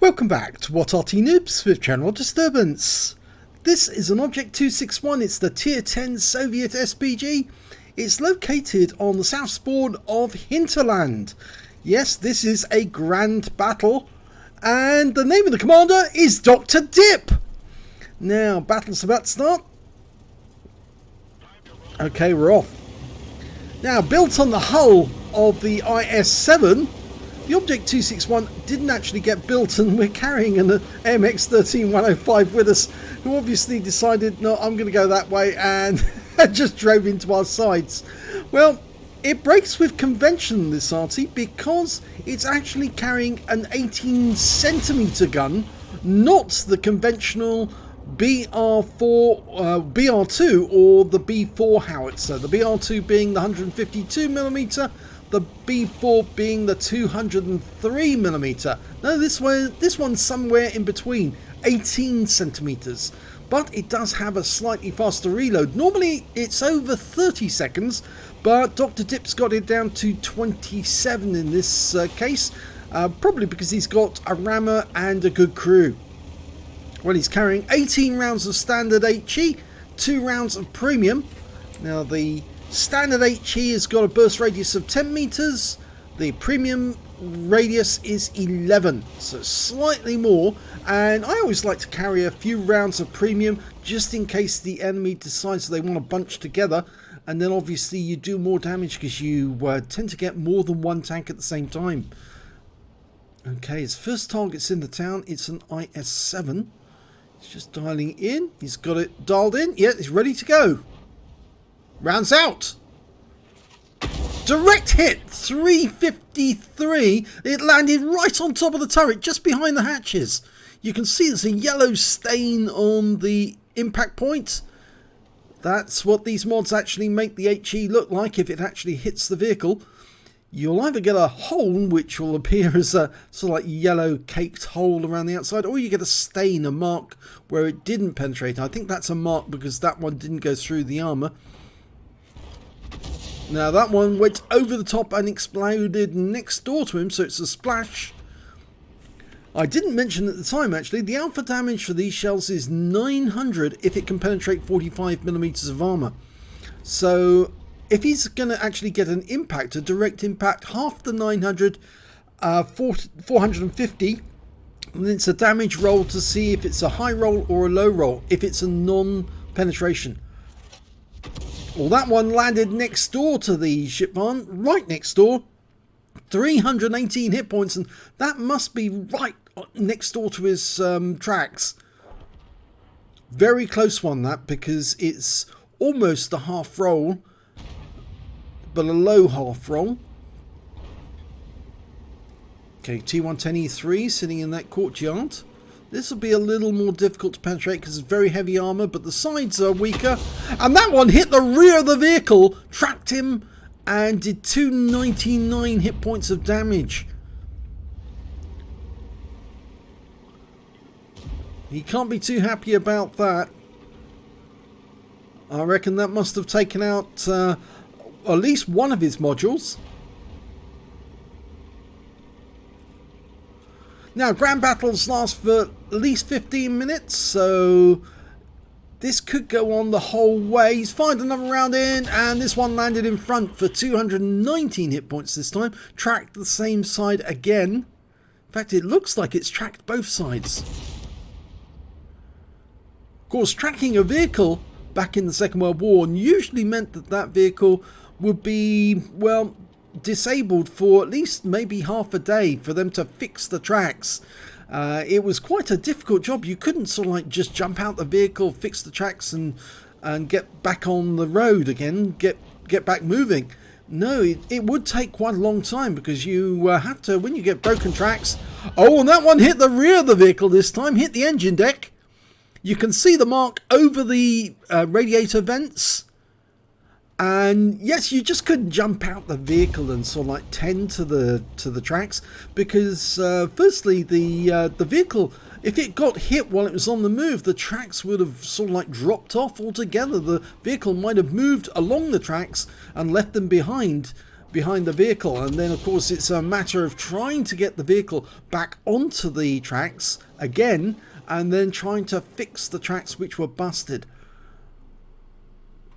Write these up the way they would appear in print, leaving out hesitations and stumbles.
Welcome back to What Arty Noobs with General Disturbance. This is an Object 261, it's the Tier 10 Soviet SPG. It's located on the south spawn of Hinterland. Yes, this is a grand battle, and the name of the commander is Dr. Dip. Now, battle's about to start. Okay, we're off. Now, built on the hull of the IS-7, the Object 261 didn't actually get built, and we're carrying an MX-13105 with us, who obviously decided, no, I'm going to go that way, and just drove into our sides. Well, it breaks with convention, this Arty, because it's actually carrying an 18cm gun, not the conventional BR2 or the B4 howitzer. The BR2 being the 152mm, the B4 being the 203mm. No, this one's somewhere in between, 18cm. But it does have a slightly faster reload. Normally it's over 30 seconds, but Dr. Dip's got it down to 27 in this case, probably because he's got a rammer and a good crew. Well, he's carrying 18 rounds of standard HE, 2 rounds of premium. Now, the standard HE has got a burst radius of 10 meters. The premium radius is 11, so slightly more. And I always like to carry a few rounds of premium just in case the enemy decides they want to bunch together. And then obviously you do more damage because you tend to get more than one tank at the same time. Okay, his first target's in the town. It's an IS-7. He's just dialing in. He's got it dialed in. Yeah, he's ready to go. Rounds out. Direct hit. 353. It landed right on top of the turret, just behind the hatches. You can see there's a yellow stain on the impact point. That's what these mods actually make the HE look like if it actually hits the vehicle. You'll either get a hole, which will appear as a sort of like yellow caked hole around the outside, or you get a stain, a mark where it didn't penetrate. I think that's a mark because that one didn't go through the armor. Now that one went over the top and exploded next door to him, so it's a splash. I didn't mention at the time actually, the alpha damage for these shells is 900 if it can penetrate 45mm of armor. So if he's going to actually get an impact, a direct impact, half the 900, 450, and it's a damage roll to see if it's a high roll or a low roll, if it's a non-penetration. Well, that one landed next door to the ship barn, right next door, 318 hit points, and that must be right next door to his tracks. Very close one, that, because it's almost a half roll, but a low half roll. Okay, T110E3 sitting in that courtyard. This will be a little more difficult to penetrate because it's very heavy armor, but the sides are weaker. And that one hit the rear of the vehicle, tracked him, and did 299 hit points of damage. He can't be too happy about that. I reckon that must have taken out at least one of his modules. Now, grand battles last for at least 15 minutes, so this could go on the whole way. He's fired another round in, and this one landed in front for 219 hit points this time. Tracked the same side again. In fact, it looks like it's tracked both sides. Of course, tracking a vehicle back in the Second World War usually meant that that vehicle would be, well, disabled for at least maybe half a day for them to fix the tracks. It was quite a difficult job. You couldn't sort of like just jump out the vehicle, fix the tracks and get back on the road again, get back moving. No, it would take quite a long time because you have to, when you get broken tracks. Oh, and that one hit the rear of the vehicle this time, hit the engine deck. You can see the mark over the radiator vents. And yes, you just couldn't jump out the vehicle and sort of like tend to the tracks because firstly the vehicle, if it got hit while it was on the move, the tracks would have sort of like dropped off altogether. The vehicle might have moved along the tracks and left them behind, behind the vehicle, and then of course it's a matter of trying to get the vehicle back onto the tracks again, and then trying to fix the tracks which were busted.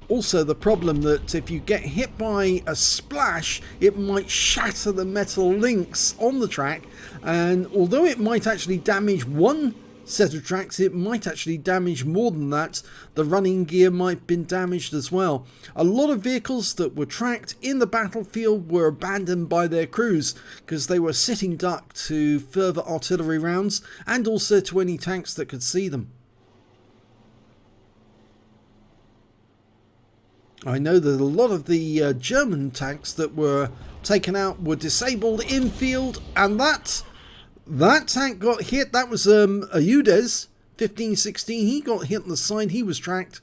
Also the problem that if you get hit by a splash, it might shatter the metal links on the track, and although it might actually damage one set of tracks, it might actually damage more than that. The running gear might have been damaged as well. A lot of vehicles that were tracked in the battlefield were abandoned by their crews because they were sitting duck to further artillery rounds and also to any tanks that could see them. I know that a lot of the German tanks that were taken out were disabled in field, and that tank got hit. That was a UDES 1516. He got hit on the side. He was tracked,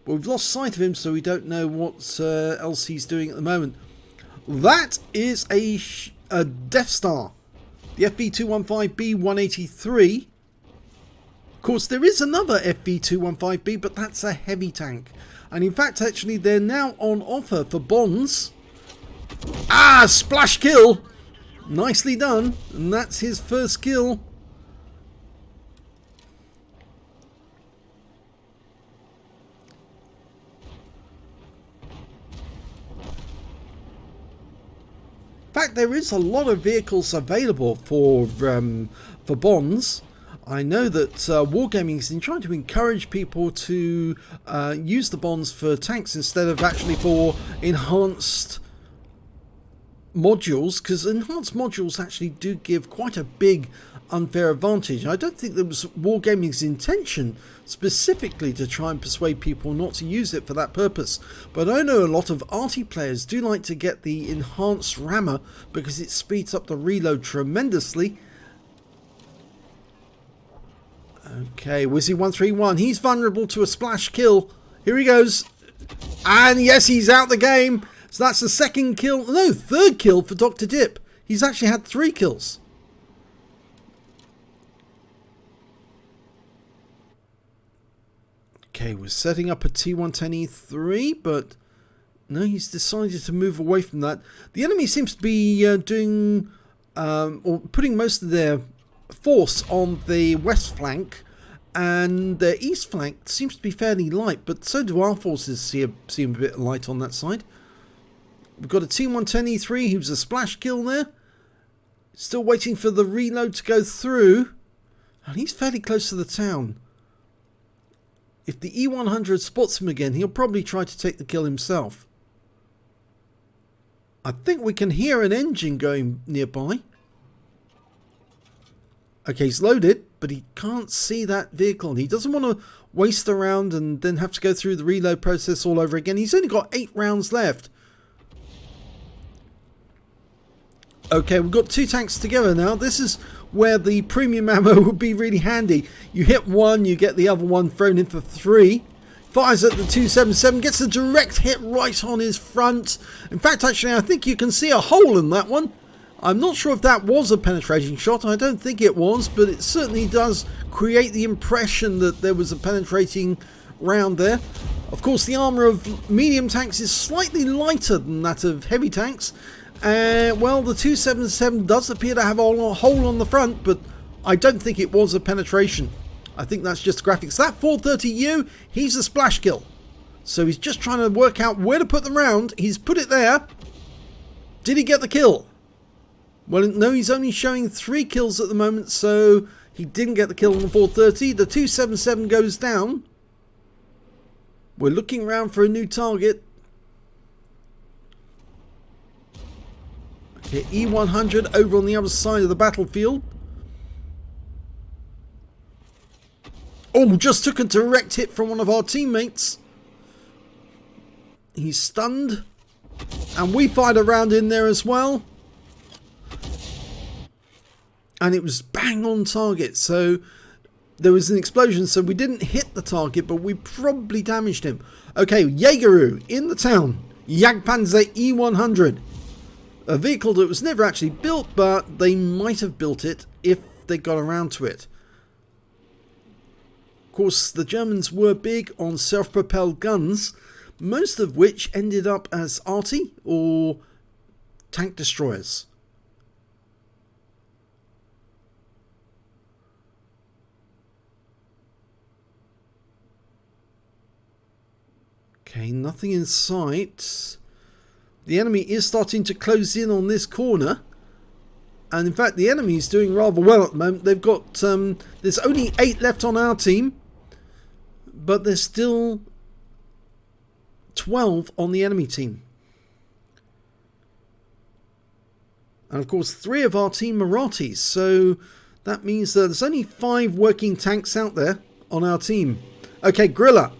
but we've lost sight of him, so we don't know what else he's doing at the moment. That is a Death Star, the FV215B 183. Of course, there is another FV215B, but that's a heavy tank. And in fact, actually, they're now on offer for bonds. Ah, splash kill! Nicely done. And that's his first kill. In fact, there is a lot of vehicles available for bonds. I know that Wargaming has been trying to encourage people to use the bonds for tanks instead of actually for enhanced modules, because enhanced modules actually do give quite a big unfair advantage. I don't think that was Wargaming's intention specifically to try and persuade people not to use it for that purpose, but I know a lot of Arty players do like to get the enhanced rammer because it speeds up the reload tremendously. Okay, Wizzy131, he's vulnerable to a splash kill. Here he goes. And yes, he's out the game. So that's the second kill, no, third kill for Dr. Dip. He's actually had 3 kills. Okay, we're setting up a T110E3, but no, he's decided to move away from that. The enemy seems to be doing, or putting most of their force on the west flank, and the east flank seems to be fairly light, but so do our forces seem a bit light on that side. We've got a T110E3, he was a splash kill there. Still waiting for the reload to go through, and he's fairly close to the town. If the E100 spots him again, he'll probably try to take the kill himself. I think we can hear an engine going nearby. Okay, he's loaded, but he can't see that vehicle. He doesn't want to waste a round and then have to go through the reload process all over again. He's only got 8 rounds left. Okay, we've got 2 tanks together now. This is where the premium ammo would be really handy. You hit one, you get the other one thrown in for 3. Fires at the 277, gets a direct hit right on his front. In fact, actually, I think you can see a hole in that one. I'm not sure if that was a penetrating shot. I don't think it was, but it certainly does create the impression that there was a penetrating round there. Of course, the armor of medium tanks is slightly lighter than that of heavy tanks. Well, the 277 does appear to have a hole on the front, but I don't think it was a penetration. I think that's just graphics. That 430U, he's a splash kill. So he's just trying to work out where to put the round. He's put it there. Did he get the kill? Well, no, he's only showing 3 kills at the moment, so he didn't get the kill on the 430. The 277 goes down. We're looking around for a new target. Okay, E100 over on the other side of the battlefield. Oh, just took a direct hit from one of our teammates. He's stunned. And we fired a round in there as well. And it was bang on target, so there was an explosion, so we didn't hit the target, but we probably damaged him. Okay, Jaegeru in the town, Jagdpanzer E100, a vehicle that was never actually built, but they might have built it if they got around to it. Of course, the Germans were big on self-propelled guns, most of which ended up as Arty or tank destroyers. Okay, nothing in sight. The enemy is starting to close in on this corner. And in fact, the enemy is doing rather well at the moment. They've got, there's only 8 left on our team. But there's still 12 on the enemy team. And of course, 3 of our team are Artys. So that means that there's only 5 working tanks out there on our team. Okay, Gorilla.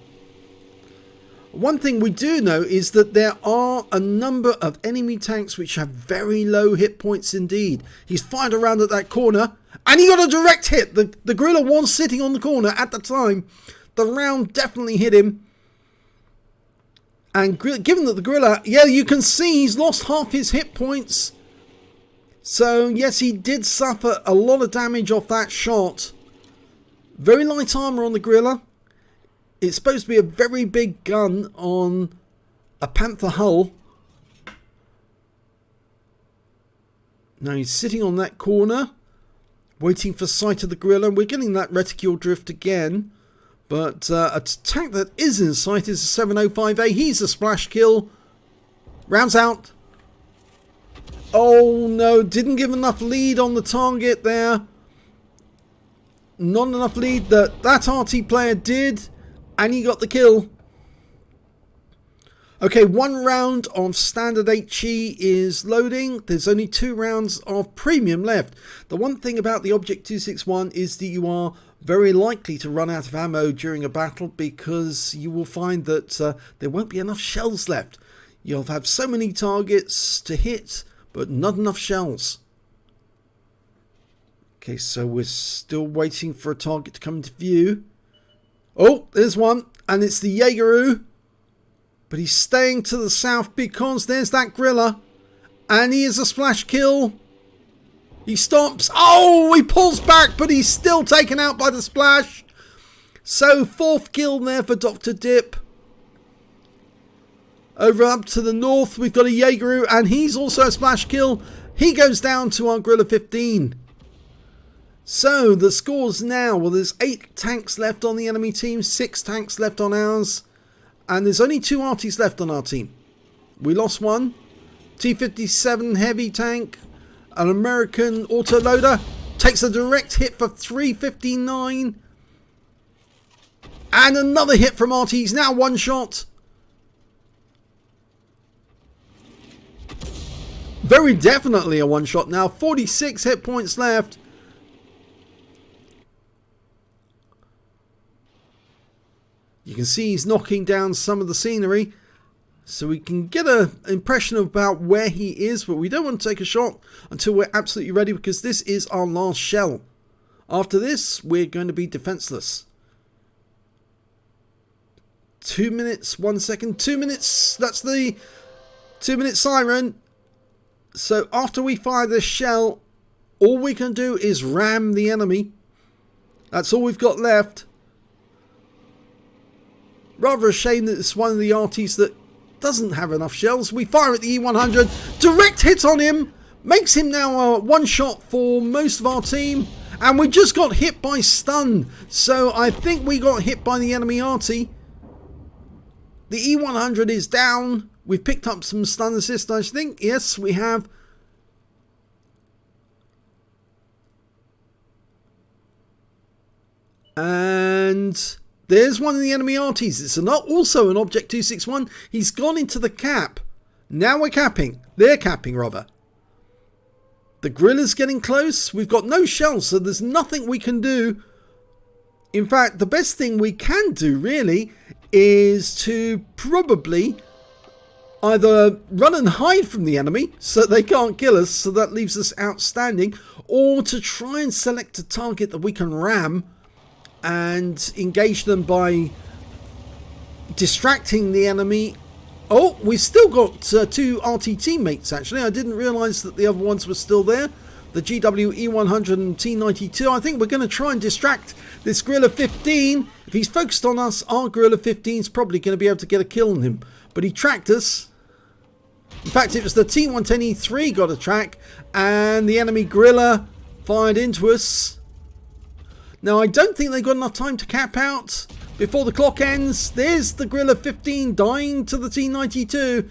One thing we do know is that there are a number of enemy tanks which have very low hit points indeed. He's fired around at that corner and he got a direct hit. The Gorilla was sitting on the corner at the time. The round definitely hit him. And given that the Gorilla, yeah, you can see he's lost half his hit points. So yes, he did suffer a lot of damage off that shot. Very light armor on the Gorilla. It's supposed to be a very big gun on a Panther hull. Now he's sitting on that corner, waiting for sight of the Gorilla. We're getting that reticule drift again. But a tank that is in sight is a 705A. He's a splash kill. Rounds out. Oh no, didn't give enough lead on the target there. Not enough lead that Arty player did. And he got the kill. Okay, 1 round of standard HE is loading. There's only 2 rounds of premium left. The one thing about the Object 261 is that you are very likely to run out of ammo during a battle because you will find that there won't be enough shells left. You'll have so many targets to hit, but not enough shells. Okay, so we're still waiting for a target to come into view. Oh, there's one, and it's the Jaegeru. But he's staying to the south because there's that Gorilla. And he is a splash kill. He stomps. Oh, he pulls back, but he's still taken out by the splash. So, 4th kill there for Dr. Dip. Over up to the north, we've got a Jaegeru, and he's also a splash kill. He goes down to our Gorilla 15. So, the scores now, well, there's 8 tanks left on the enemy team, 6 tanks left on ours, and there's only 2 Artys left on our team. We lost one, T-57 heavy tank, an American autoloader, takes a direct hit for 359, and another hit from Arty. He's now 1 shot. Very definitely a 1 shot now, 46 hit points left. You can see he's knocking down some of the scenery, so we can get an impression about where he is, but we don't want to take a shot until we're absolutely ready because this is our last shell. After this, we're going to be defenseless. 2 minutes, 1 second, 2 minutes, that's the 2-minute siren. So after we fire this shell, all we can do is ram the enemy. That's all we've got left. Rather a shame that it's one of the Artys that doesn't have enough shells. We fire at the E100. Direct hit on him. Makes him now a 1 shot for most of our team. And we just got hit by stun. So I think we got hit by the enemy Arty. The E100 is down. We've picked up some stun assist, I think. Yes, we have. And there's one of the enemy Artys. It's also an Object 261. He's gone into the cap. Now we're capping. They're capping, rather. The Gorilla's getting close. We've got no shells, so there's nothing we can do. In fact, the best thing we can do, really, is to probably either run and hide from the enemy so they can't kill us, so that leaves us outstanding, or to try and select a target that we can ram and engage them by distracting the enemy. Oh, we've still got 2 RT teammates, actually. I didn't realise that the other ones were still there. The GW E100 and T92. I think we're going to try and distract this Gorilla 15. If he's focused on us, our Gorilla 15 is probably going to be able to get a kill on him. But he tracked us. In fact, it was the T110E3 got a track, and the enemy Gorilla fired into us. Now, I don't think they got enough time to cap out before the clock ends. There's the Gorilla 15 dying to the T92.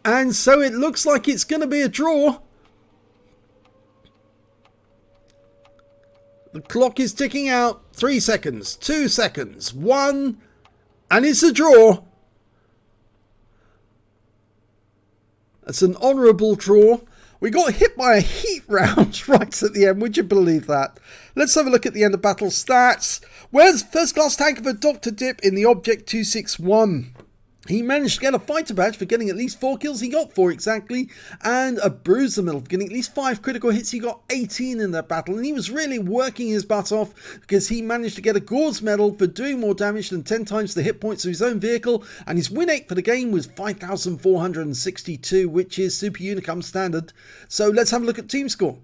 And so it looks like it's going to be a draw. The clock is ticking out. 3 seconds, 2 seconds, 1, and it's a draw. It's an honourable draw. We got hit by a heat round right at the end. Would you believe that? Let's have a look at the end of battle stats. Where's first class tank of a Dr. Dip in the Object 261? He managed to get a fighter badge for getting at least 4 kills. He got 4 exactly. And a bruiser medal for getting at least 5 critical hits. He got 18 in that battle. And he was really working his butt off because he managed to get a Gauze medal for doing more damage than 10 times the hit points of his own vehicle. And his win rate for the game was 5,462, which is Super Unicum standard. So let's have a look at team score.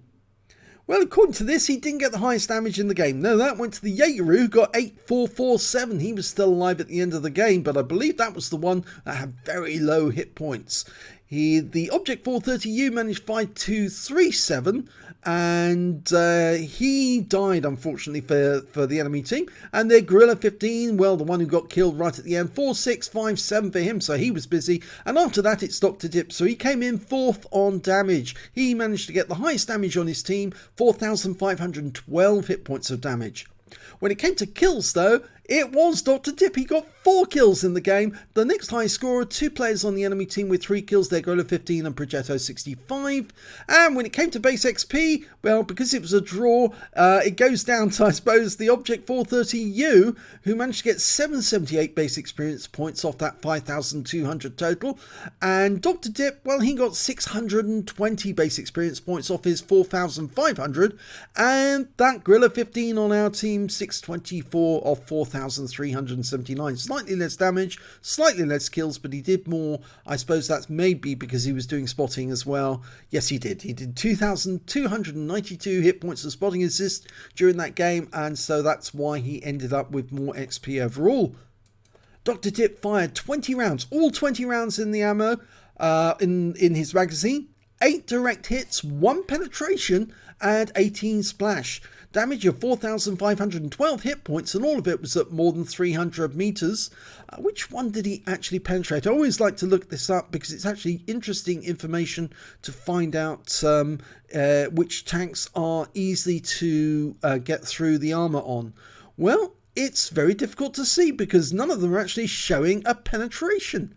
Well, according to this, he didn't get the highest damage in the game. No, that went to the Yaeru, who got 8,447. He was still alive at the end of the game, but I believe that was the one that had very low hit points. The Object 430U managed 5,237, and he died, unfortunately, for the enemy team. And their Gorilla 15, well, the one who got killed right at the end, 4,657 for him, so he was busy. And after that, it's Dr. Dip, so he came in 4th on damage. He managed to get the highest damage on his team, 4,512 hit points of damage. When it came to kills, though, it was Dr. Dip. He got 4 kills in the game. The next highest scorer, 2 players on the enemy team with 3 kills. They're Gorilla 15 and Progetto 65. And when it came to base XP, well, because it was a draw, it goes down to, I suppose, the Object 430U, who managed to get 778 base experience points off that 5,200 total. And Dr. Dip, well, he got 620 base experience points off his 4,500. And that Gorilla 15 on our team, 624 off 4,379. Slightly less damage, slightly less kills, but he did more. I suppose that's maybe because he was doing spotting as well. Yes, he did. He did 2,292 hit points of spotting assist during that game, and so that's why he ended up with more XP overall. Dr. Dip fired 20 rounds, all 20 rounds in the ammo in his magazine. 8 direct hits, 1 penetration, and 18 splash. Damage of 4,512 hit points, and all of it was at more than 300 meters. Which one did he actually penetrate? I always like to look this up because it's actually interesting information to find out which tanks are easy to get through the armor on. Well, it's very difficult to see because none of them are actually showing a penetration.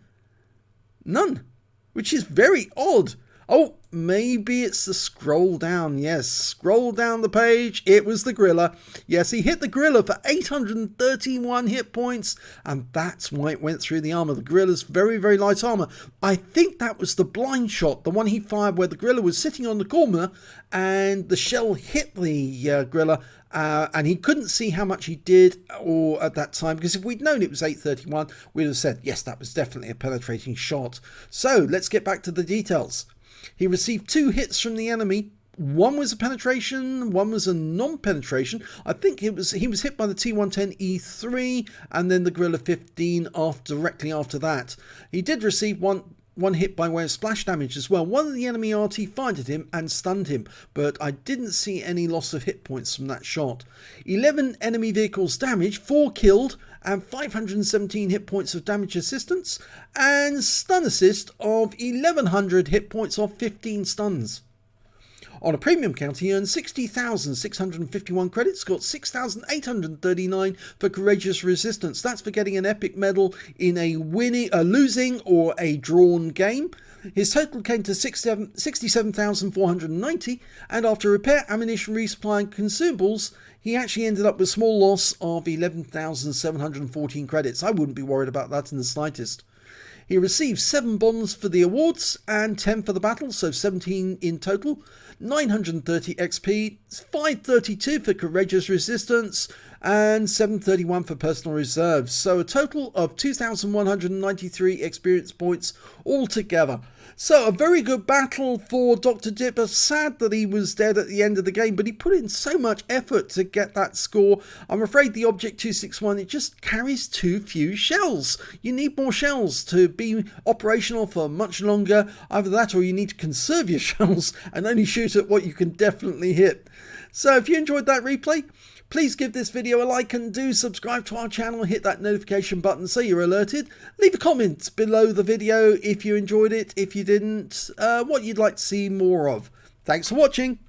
None, which is very odd. Oh, maybe it's the scroll down. Yes, scroll down the page. It was the Gorilla. Yes, he hit the Gorilla for 831 hit points, and that's why it went through the armor. The Gorilla's very, very light armor. I think that was the blind shot, the one he fired where the Gorilla was sitting on the corner, and the shell hit the Gorilla, and he couldn't see how much he did or at that time, because if we'd known it was 831, we'd have said, yes, that was definitely a penetrating shot. So let's get back to the details. He received 2 hits from the enemy. One was a penetration, one was a non-penetration. I think he was hit by the T110E3 and then the Gorilla 15 directly after that. He did receive one hit by way of splash damage as well. One of the enemy Arty fired at him and stunned him, but I didn't see any loss of hit points from that shot. 11 enemy vehicles damaged, 4 killed, and 517 hit points of damage assistance, and stun assist of 1,100 hit points off 15 stuns. On a premium count, he earned 60,651 credits, got 6,839 for courageous resistance. That's for getting an epic medal in a losing or a drawn game. His total came to 67,490, and after repair, ammunition, resupply and consumables, he actually ended up with a small loss of 11,714 credits. I wouldn't be worried about that in the slightest. He received 7 bonds for the awards and 10 for the battle, so 17 in total. 930 XP, 532 for courageous resistance, and 731 for personal reserves. So a total of 2,193 experience points altogether. So, a very good battle for Dr. Dipper. Sad that he was dead at the end of the game, but he put in so much effort to get that score. I'm afraid the Object 261, it just carries too few shells. You need more shells to be operational for much longer. Either that or you need to conserve your shells and only shoot at what you can definitely hit. So, if you enjoyed that replay, please give this video a like and do subscribe to our channel. Hit that notification button so you're alerted. Leave a comment below the video if you enjoyed it, if you didn't, what you'd like to see more of. Thanks for watching.